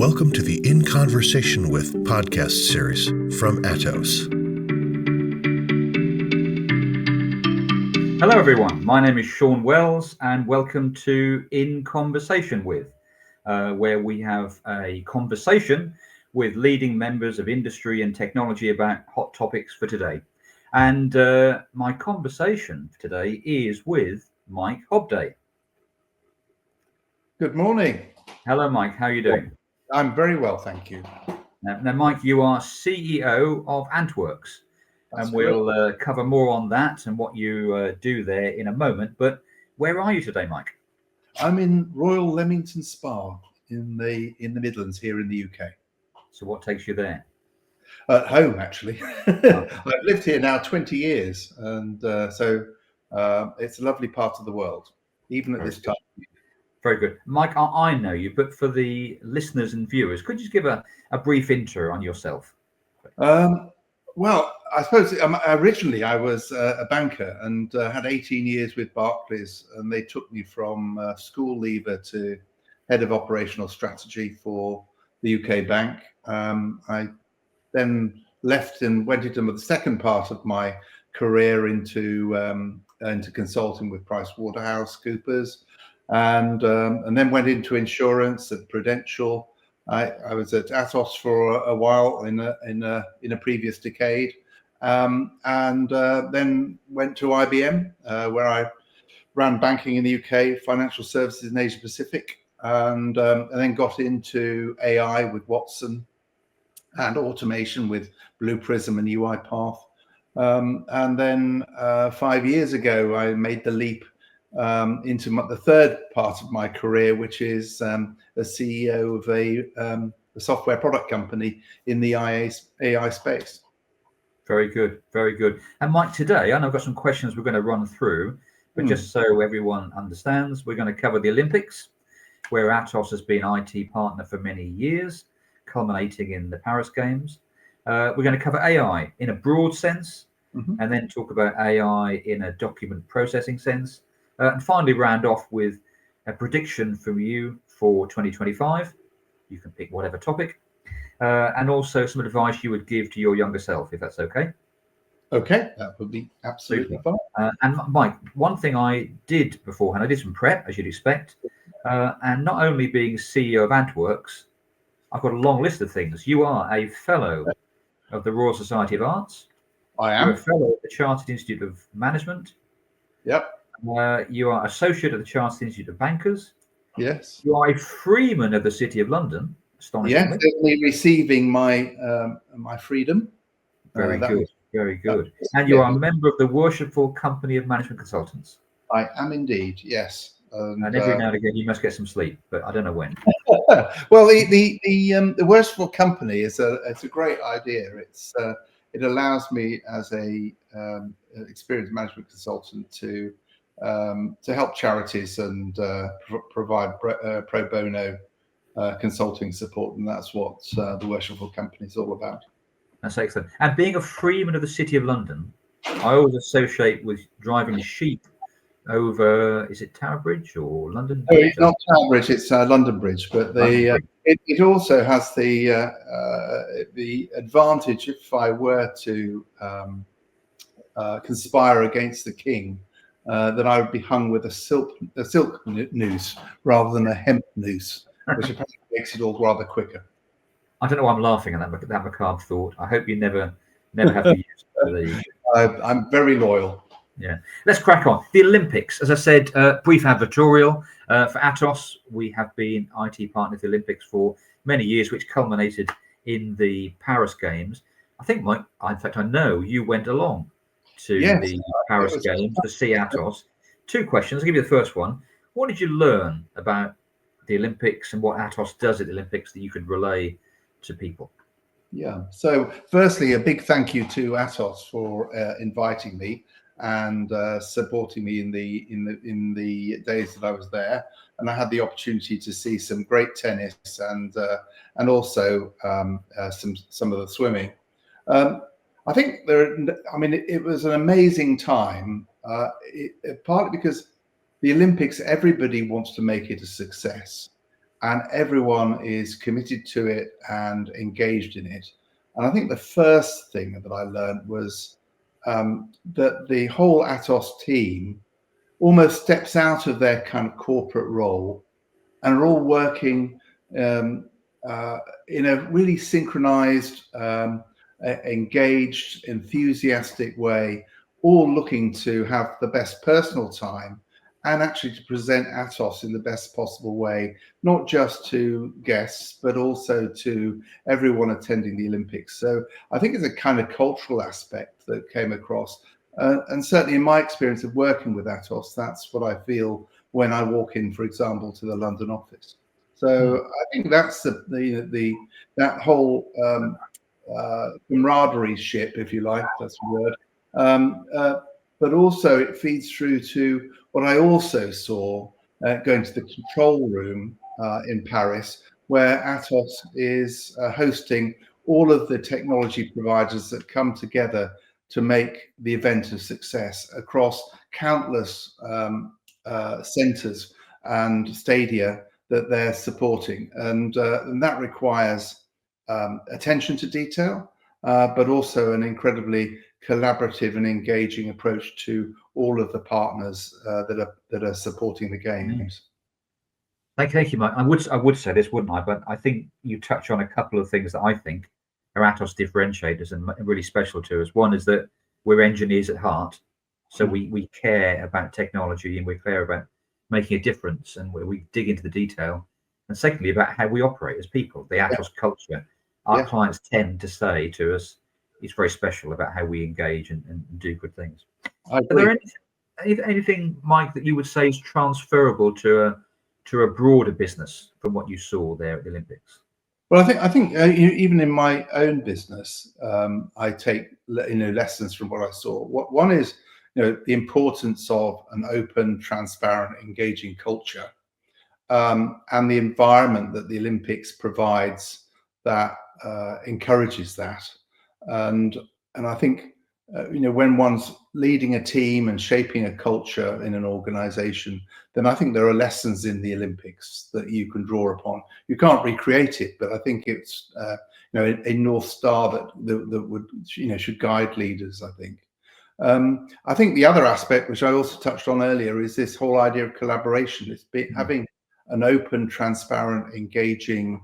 Welcome to the In Conversation With podcast series from Atos. Hello everyone, my name is Sean Wells and welcome to In Conversation With, where we have a conversation with leading members of industry and technology about hot topics for today. And my conversation today is with Mike Hobday. Good morning. Hello Mike, how are you doing? I'm very well, thank you. Now Mike, you are CEO of AntWorks. That's and we'll cover more on that and what you do there in a moment. But where are you today, Mike? I'm in Royal Leamington Spa in the Midlands here in the UK. So what takes you there? At home, actually. I've lived here now 20 years, and so it's a lovely part of the world, even at this time. Very good. Mike, I know you, but for the listeners and viewers, could you just give a brief intro on yourself? Well, I suppose originally I was a banker and had 18 years with Barclays, and they took me from school leaver to head of operational strategy for the UK bank. I then left and went into the second part of my career into consulting with PricewaterhouseCoopers, and then went into insurance at Prudential. I was at Atos for a while in a previous decade, and then went to IBM, where I ran banking in the UK, financial services in Asia Pacific, and then got into AI with Watson and automation with Blue Prism and UiPath. And then 5 years ago, I made the leap into the third part of my career, which is a CEO of a software product company in the AI space. Very good, very good. And Mike, today, I know I've got some questions we're going to run through, but just so everyone understands, we're going to cover the Olympics, where Atos has been IT partner for many years, culminating in the Paris Games. We're going to cover AI in a broad sense, and then talk about AI in a document processing sense. And finally, round off with a prediction from you for 2025. You can pick whatever topic, and also some advice you would give to your younger self, if that's okay. Okay, that would be absolutely fine. And Mike, one thing I did beforehand, I did some prep, as you'd expect, and not only being CEO of AntWorks, I've got a long list of things. You are a fellow of the Royal Society of Arts. I am. You're a fellow of the Chartered Institute of Management. Yep. You are associate of the Chartered Institute of Bankers. Yes. You are a freeman of the City of London. Astonishingly. Yes, certainly receiving my my freedom. Very good, very good. And you are a member of the Worshipful Company of Management Consultants. I am indeed, yes. And every now and again, you must get some sleep, but I don't know when. Well, the Worshipful Company it's a great idea. It allows me as a experienced management consultant to help charities and provide pro bono consulting support, and that's what the Worshipful Company is all about. That's excellent. And being a freeman of the City of London, I always associate with driving sheep over, is it Tower Bridge or London Bridge? It's not Tower Bridge, it's London Bridge, but it also has the advantage, if I were to conspire against the king, that I would be hung with a silk noose rather than a hemp noose, which apparently makes it all rather quicker. I don't know why I'm laughing at that macabre thought. I hope you never have to use the. I'm very loyal. Yeah, let's crack on. The Olympics, as I said, brief advertorial for Atos. We have been IT partner of the Olympics for many years, which culminated in the Paris Games. I think, Mike, in fact, I know you went along to the Paris Games to see Atos. Two questions. I'll give you the first one. What did you learn about the Olympics and what Atos does at the Olympics that you could relay to people? Yeah. So, firstly, a big thank you to Atos for inviting me and supporting me in the days that I was there, and I had the opportunity to see some great tennis and also some of the swimming. I think it was an amazing time, partly because the Olympics, everybody wants to make it a success, and everyone is committed to it and engaged in it. And I think the first thing that I learned was that the whole Atos team almost steps out of their kind of corporate role and are all working in a really synchronized, engaged, enthusiastic way, all looking to have the best personal time and actually to present Atos in the best possible way, not just to guests, but also to everyone attending the Olympics. So I think it's a kind of cultural aspect that came across. And certainly in my experience of working with Atos, that's what I feel when I walk in, for example, to the London office. So I think that's that whole camaraderie ship, if you like, that's the word. But also it feeds through to what I also saw going to the control room in Paris, where Atos is hosting all of the technology providers that come together to make the event a success across countless centres and stadia that they're supporting. And that requires attention to detail, but also an incredibly collaborative and engaging approach to all of the partners that are supporting the games. Thank you, Mike. I would say this, wouldn't I? But I think you touch on a couple of things that I think are Atos differentiators and really special to us. One is that we're engineers at heart, so we care about technology and we care about making a difference, and we dig into the detail. And secondly, about how we operate as people, the Atos culture. Our clients tend to say to us, it's very special about how we engage and do good things. Are there anything, Mike, that you would say is transferable to a broader business from what you saw there at the Olympics? Well, I think even in my own business, I take lessons from what I saw. One is the importance of an open, transparent, engaging culture, and the environment that the Olympics provides that encourages that. And I think when one's leading a team and shaping a culture in an organization, then I think there are lessons in the Olympics that you can draw upon. You can't recreate it, but I think it's a North Star that would should guide leaders, I think. I think the other aspect, which I also touched on earlier, is this whole idea of collaboration. It's having an open, transparent, engaging,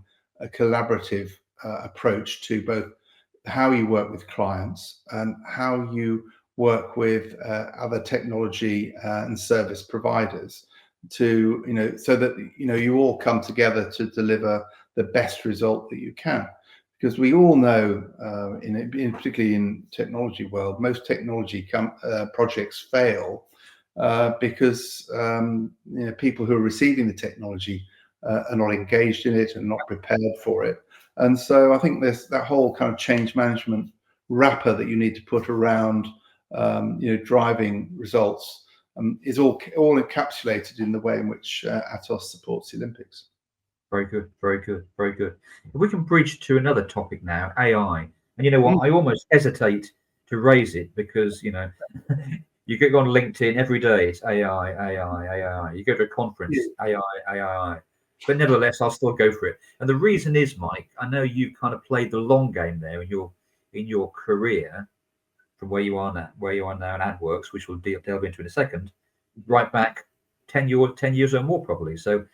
collaborative approach to both how you work with clients and how you work with other technology and service providers to so that you all come together to deliver the best result that you can. Because we all know, particularly in technology world, most technology projects fail because people who are receiving the technology are not engaged in it and not prepared for it. And so I think there's that whole kind of change management wrapper that you need to put around driving results is all encapsulated in the way in which Atos supports the Olympics. Very good, very good, very good. If we can bridge to another topic now, AI. And you know what? I almost hesitate to raise it because, you go on LinkedIn every day, it's AI, AI, AI. You go to a conference, AI, AI. But nevertheless, I'll still go for it. And the reason is, Mike, I know you kind of played the long game there in your career from where you are now in AntWorks, which we'll delve into in a second, right back 10 years or more probably. So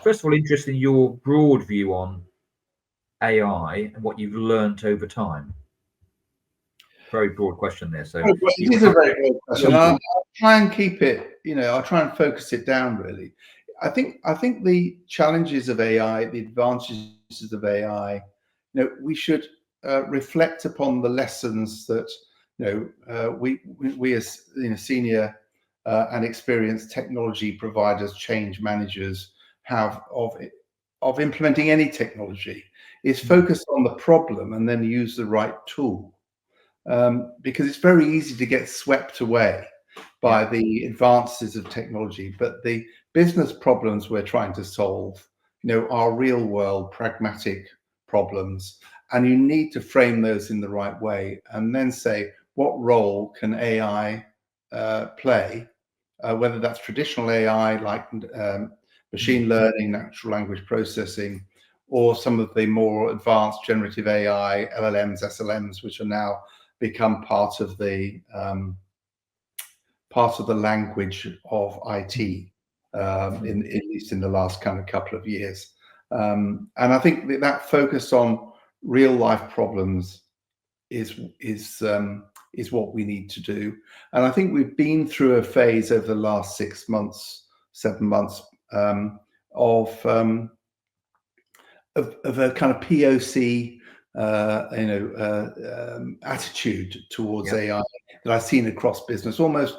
first of all, interested in your broad view on AI and what you've learned over time. Very broad question there. So it is a very broad question. I'll try and keep it, I'll try and focus it down really. I think the challenges of AI, the advantages of AI, we should reflect upon the lessons that we as senior and experienced technology providers, change managers have of implementing any technology. Is focus on the problem and then use the right tool, because it's very easy to get swept away by the advances of technology, but the business problems we're trying to solve, are real world pragmatic problems, and you need to frame those in the right way and then say, what role can AI play, whether that's traditional AI like machine learning, natural language processing, or some of the more advanced generative AI, LLMs, SLMs, which are now become part of the language of IT, at least in the last kind of couple of years. And I think that focus on real life problems is what we need to do. And I think we've been through a phase over the last 6 months, 7 months, of a kind of POC, attitude towards AI that I've seen across business, almost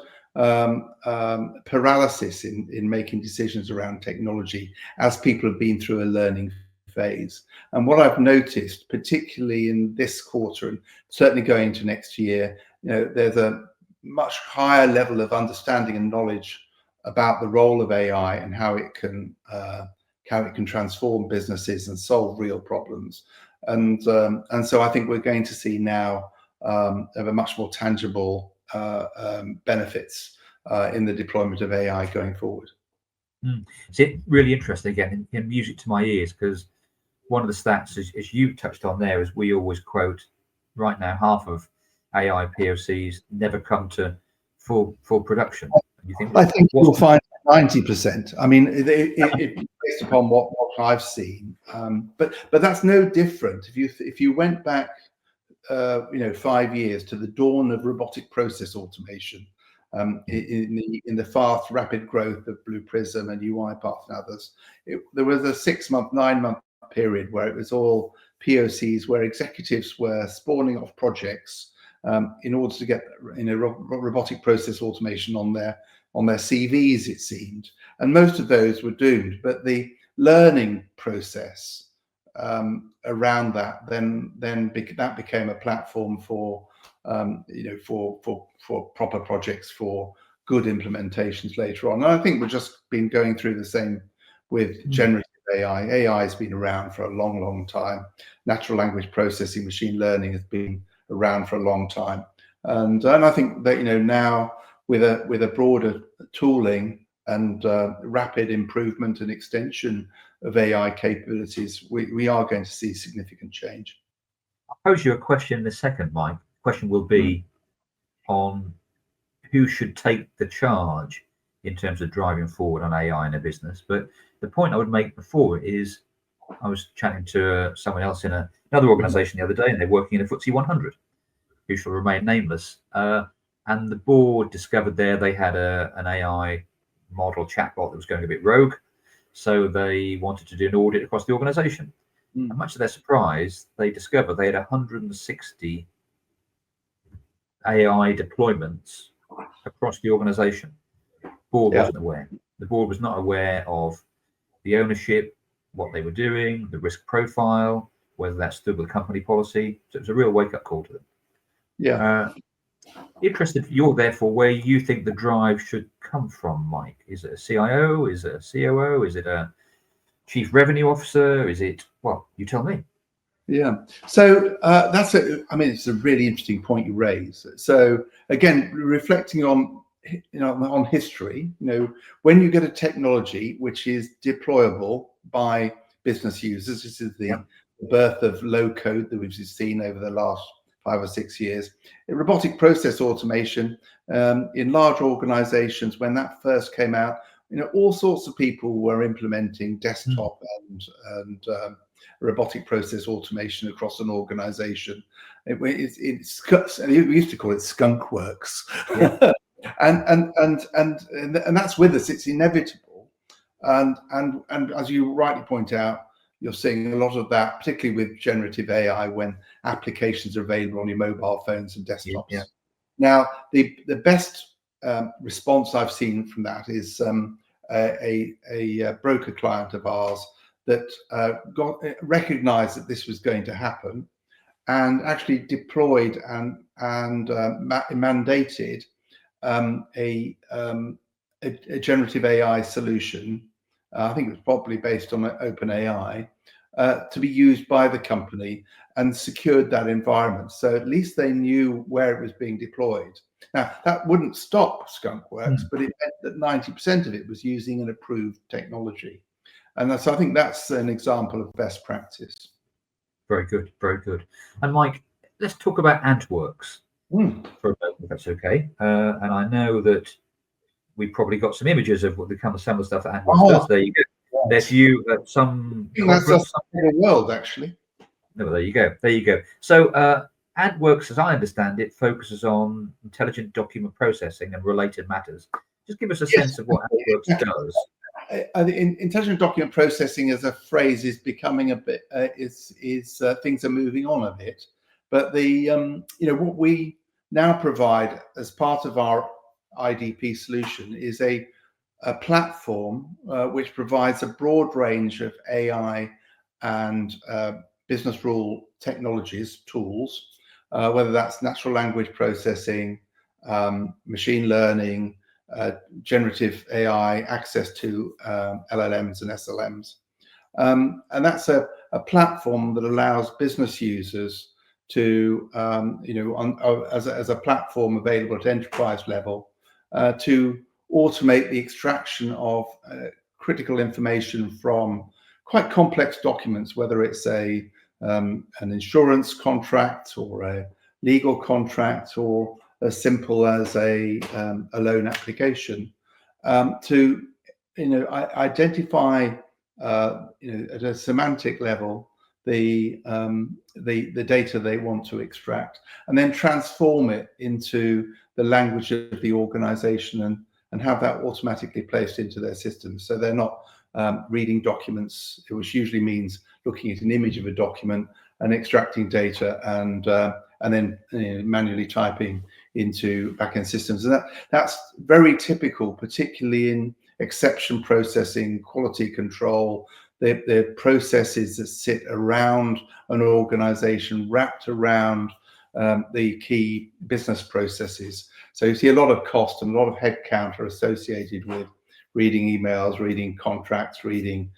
paralysis in making decisions around technology as people have been through a learning phase. And what I've noticed, particularly in this quarter and certainly going into next year, there's a much higher level of understanding and knowledge about the role of AI and how it can transform businesses and solve real problems. And so I think we're going to see now of a much more tangible benefits in the deployment of AI going forward. It's really interesting, again, in music to my ears, because one of the stats, as you touched on there, is we always quote right now half of AI POCs never come to full production. I think you'll find 90%. I mean, it based upon what I've seen, but that's no different. If you went back, 5 years to the dawn of robotic process automation, in the fast, rapid growth of Blue Prism and UiPath and others, there was a 6-month, 9-month period where it was all POCs, where executives were spawning off projects in order to get robotic process automation on their CVs, it seemed, and most of those were doomed. But the learning process around that then that became a platform for proper projects, for good implementations later on. And I think we've just been going through the same with generative AI. AI has been around for a long time. Natural language processing, machine learning has been around for a long time. And I think that now with a broader tooling and rapid improvement and extension of AI capabilities, we are going to see significant change. I'll pose you a question in a second, Mike. The question will be on who should take the charge in terms of driving forward on AI in a business. But the point I would make before is, I was chatting to someone else in another organization the other day, and they're working in a FTSE 100, who shall remain nameless. And the board discovered they had an AI model chatbot that was going a bit rogue. So they wanted to do an audit across the organization. And much to their surprise, they discovered they had 160 AI deployments across the organization. Board wasn't aware. The board was not aware of the ownership, what they were doing, the risk profile, whether that stood with company policy. So it was a real wake-up call to them. Interested, you're therefore where you think the drive should come from, Mike. Is it a CIO? Is it a COO? Is it a chief revenue officer? Is it, well, you tell me. Yeah. So it's a really interesting point you raise. So again, reflecting on history, when you get a technology which is deployable by business users, this is the birth of low code that we've seen over the last 5 or 6 years. Robotic process automation in large organizations, when that first came out, all sorts of people were implementing desktop and robotic process automation across an organization. We used to call it skunk works. And that's with us. It's inevitable. And as you rightly point out, you're seeing a lot of that, particularly with generative AI, when applications are available on your mobile phones and desktops. Now, the best response I've seen from that is a broker client of ours that recognized that this was going to happen, and actually deployed and mandated a generative AI solution. I think it was probably based on OpenAI, to be used by the company, and secured that environment. So at least they knew where it was being deployed. Now, that wouldn't stop skunkworks, but it meant that 90% of it was using an approved technology. And so I think that's an example of best practice. Very good, very good. And Mike, let's talk about AntWorks for a moment, if that's okay. And I know that we probably got some images of what becomes some of the stuff that AntWorks does. There you go. Yes. There's you at some conference in the world, actually. No, there you go. There you go. So AntWorks, as I understand it, focuses on intelligent document processing and related matters. Just give us a sense of what AntWorks does. Intelligent document processing as a phrase is becoming a bit things are moving on a bit, but what we now provide as part of our IDP solution is a platform which provides a broad range of AI and business rule technologies, tools, whether that's natural language processing, machine learning, generative AI, access to LLMs and SLMs. And that's a platform that allows business users to, as a platform available at enterprise level, to automate the extraction of critical information from quite complex documents, whether it's an insurance contract or a legal contract or as simple as a loan application, to identify at a semantic level the data they want to extract, and then transform it into the language of the organization and have that automatically placed into their systems. So they're not reading documents, which usually means looking at an image of a document and extracting data and then manually typing into backend systems. And that's very typical, particularly in exception processing, quality control, the processes that sit around an organization, wrapped around the key business processes. So you see a lot of cost and a lot of headcount are associated with reading emails, reading contracts, reading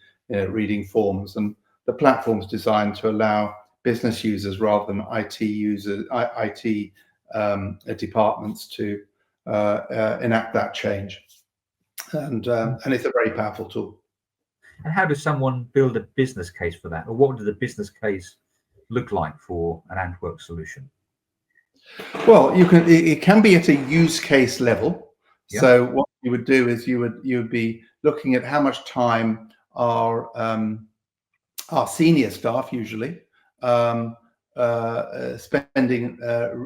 forms. And the platform's designed to allow business users rather than IT departments to enact that change. And it's a very powerful tool. And how does someone build a business case for that? Or what does the business case look like for an AntWorks solution? Well, it can be at a use case level. Yeah. So what you would do is you would be looking at how much time our senior staff usually spending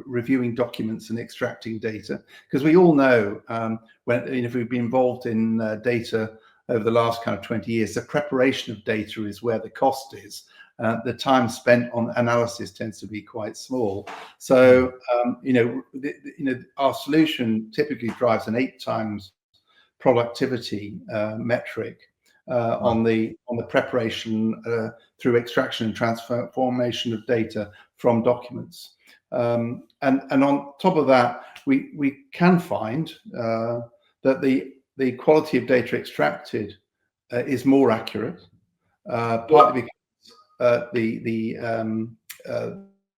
reviewing documents and extracting data, because we all know if we've been involved in data over the last kind of 20 years, the preparation of data is where the cost is. The time spent on analysis tends to be quite small. So our solution typically drives an 8 times productivity metric on the preparation through extraction and transformation of data from documents. And on top of that, we can find that the quality of data extracted is more accurate, partly because the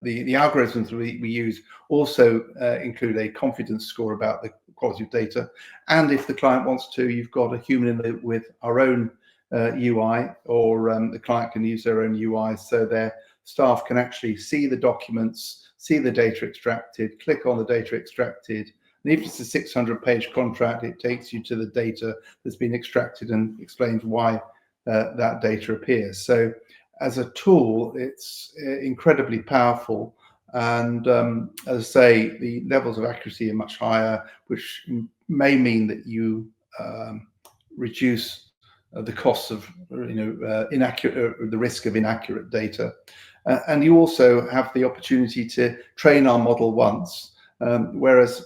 algorithms we use also include a confidence score about the quality of data. And if the client wants to, you've got a human in there with our own UI, or the client can use their own UI, so their staff can actually see the documents, see the data extracted, click on the data extracted. And if it's a 600-page contract, it takes you to the data that's been extracted and explains why that data appears. So as a tool, it's incredibly powerful. And as I say, the levels of accuracy are much higher, which may mean that you reduce the costs of the risk of inaccurate data. And you also have the opportunity to train our model once, whereas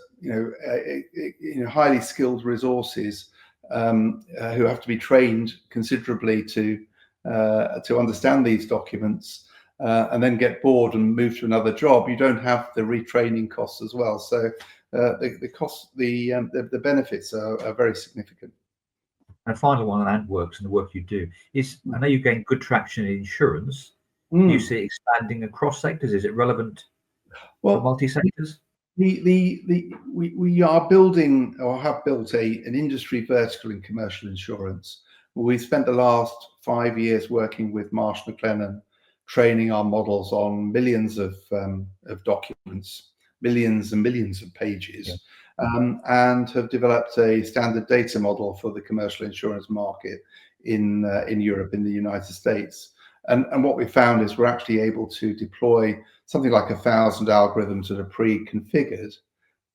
highly skilled resources who have to be trained considerably to understand these documents and then get bored and move to another job, you don't have the retraining costs as well. So the benefits are very significant. And final one on AntWorks and the work you do is, I know you gain good traction in insurance. Do you see it expanding across sectors? Is it relevant for multi-sectors? We are building or have built an industry vertical in commercial insurance. We spent the last 5 years working with Marsh McLennan, training our models on millions of documents, millions and millions of pages, and have developed a standard data model for the commercial insurance market in Europe, in the United States. And what we found is we're actually able to deploy something like 1,000 algorithms that are pre-configured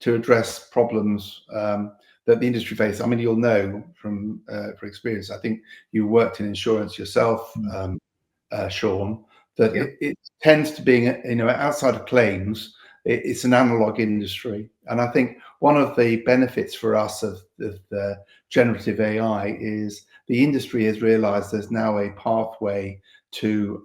to address problems that the industry faces. I mean, you'll know from for experience, I think you worked in insurance yourself, Sean, that it tends to be, outside of claims, it's an analog industry. And I think one of the benefits for us of the generative AI is the industry has realized there's now a pathway to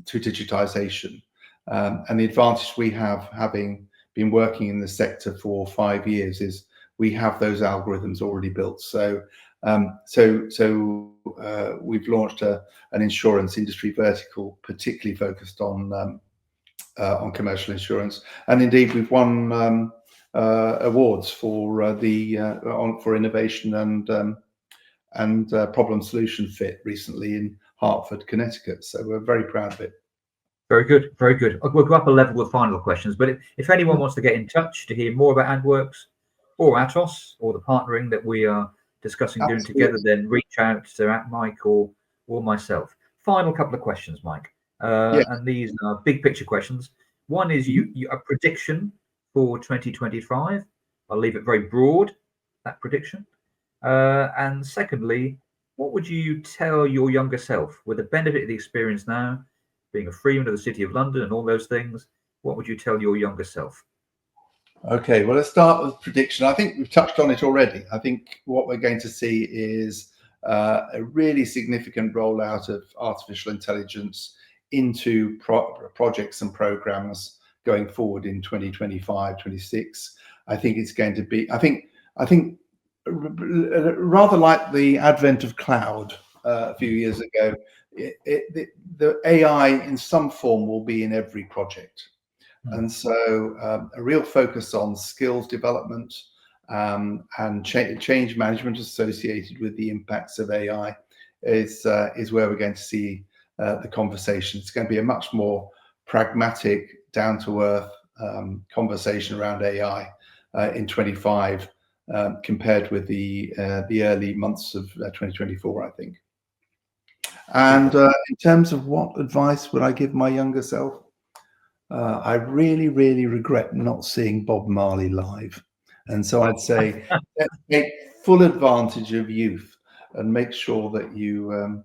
digitization. And the advantage we have, having been working in the sector for 5 years, is we have those algorithms already built. So we've launched an insurance industry vertical, particularly focused on commercial insurance, and indeed we've won awards for innovation and problem solution fit recently in Hartford, Connecticut. So we're very proud of it. Very good, very good. We'll go up a level with final questions, but if anyone wants to get in touch to hear more about AntWorks or Atos or the partnering that we are discussing doing together, then reach out to Mike or myself. Final couple of questions, Mike. And these are big picture questions. One is a prediction for 2025. I'll leave it very broad, that prediction. And secondly, what would you tell your younger self with the benefit of the experience now, being a freeman of the City of London and all those things? What would you tell your younger self? Okay, well, let's start with prediction. I think we've touched on it already. I think what we're going to see is a really significant rollout of artificial intelligence into projects and programs going forward in 2025, 26. I think it's going to be, I think rather like the advent of cloud a few years ago, the AI in some form will be in every project. And so a real focus on skills development and change management associated with the impacts of AI is where we're going to see the conversation. It's going to be a much more pragmatic, down-to-earth conversation around AI in 25 compared with the early months of 2024, I think. And in terms of what advice would I give my younger self? I really, really regret not seeing Bob Marley live. And so I'd say take full advantage of youth and make sure that you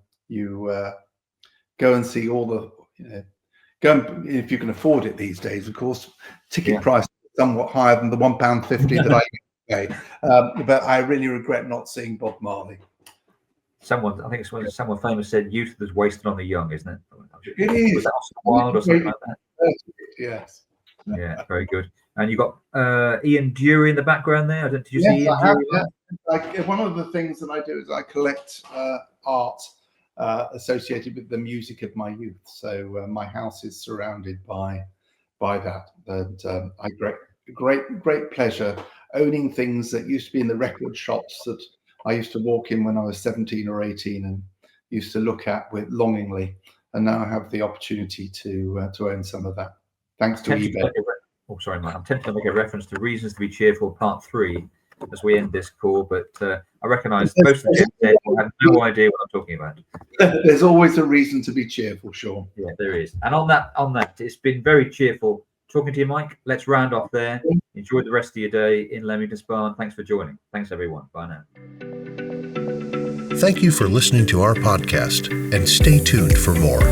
go and see all the, if you can afford it these days, of course. Ticket price is somewhat higher than the £1.50 that I pay. But I really regret not seeing Bob Marley. I think it's someone famous said, "Youth is wasted on the young," isn't it? It is. Was that Oscar Wilde or something like that? Yes. Yeah, very good. And you got Ian Dury in the background there. Did you see Ian Dury? Like one of the things that I do is I collect art associated with the music of my youth. So my house is surrounded by that. And I great pleasure owning things that used to be in the record shops that I used to walk in when I was 17 or 18 and used to look at with longingly, and now I have the opportunity to own some of that, thanks to eBay. Oh, sorry, Mike. I'm tempted to make a reference to Reasons to be Cheerful, Part 3, as we end this call, but I recognise most of the people will have no idea what I'm talking about. There's always a reason to be cheerful, Sean. Yeah, there is. And on that, it's been very cheerful talking to you, Mike. Let's round off there. Enjoy the rest of your day in Leamington Spa, and thanks for joining. Thanks, everyone. Bye now. Thank you for listening to our podcast, and stay tuned for more.